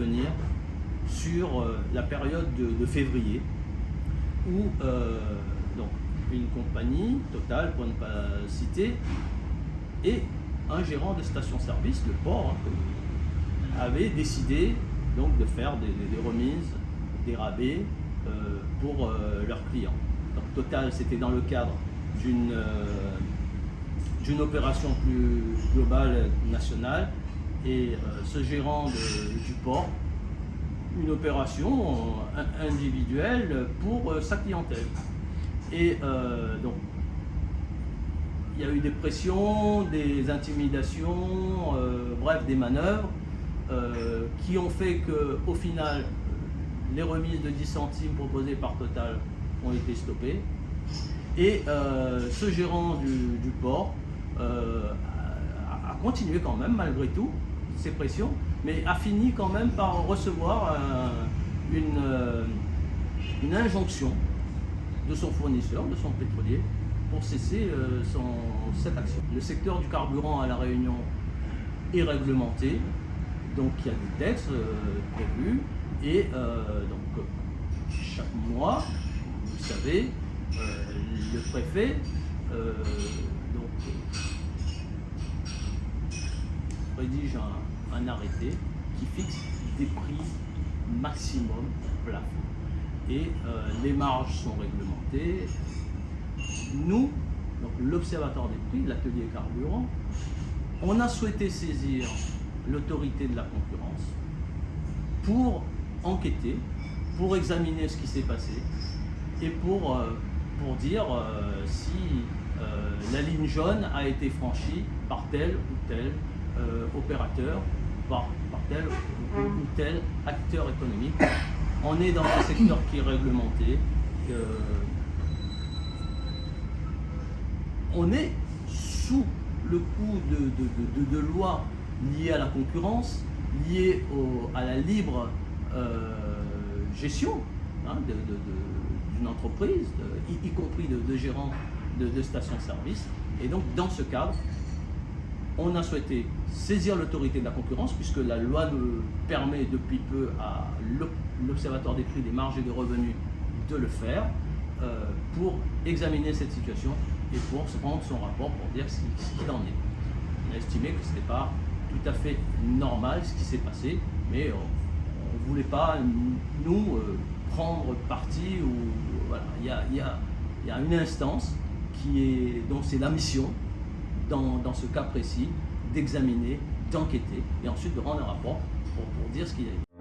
revenir sur la période de février où donc une compagnie, Total pour ne pas citer, et un gérant de station-service, le port, avait décidé donc de faire des remises, des rabais pour leurs clients. Donc Total, c'était dans le cadre d'une opération plus globale, nationale, et ce gérant du port, une opération individuelle pour sa clientèle. Et donc, il y a eu des pressions, des intimidations, bref, des manœuvres qui ont fait qu'au final, les remises de 10 centimes proposées par Total ont été stoppées. Et ce gérant du port a continué quand même, malgré tout, ces pressions, mais a fini quand même par recevoir une injonction de son fournisseur, de son pétrolier, pour cesser cette action. Le secteur du carburant à La Réunion est réglementé, donc il y a des textes prévus, et donc chaque mois, vous le savez, le préfet rédige un arrêté qui fixe des prix maximum plafond. Et les marges sont réglementées. Nous, donc l'Observatoire des prix, l'atelier carburant, on a souhaité saisir l'autorité de la concurrence pour enquêter, pour examiner ce qui s'est passé et pour dire si la ligne jaune a été franchie par tel ou tel opérateur, par tel ou tel acteur économique. On est dans un secteur qui est réglementé. On est sous le coup de lois liées à la concurrence, liées à la libre gestion d'une entreprise, y compris de gérants de stations-service. Et donc, dans ce cadre, on a souhaité saisir l'autorité de la concurrence, puisque la loi nous permet depuis peu à l'Observatoire des prix, des marges et des revenus de le faire, pour examiner cette situation et pour se rendre son rapport pour dire ce qu'il en est. On a estimé que ce n'était pas tout à fait normal ce qui s'est passé, mais on ne voulait pas, nous, prendre parti. Voilà. Il y a une instance dont c'est la mission, dans ce cas précis, d'examiner, d'enquêter et ensuite de rendre un rapport pour dire ce qu'il y a eu.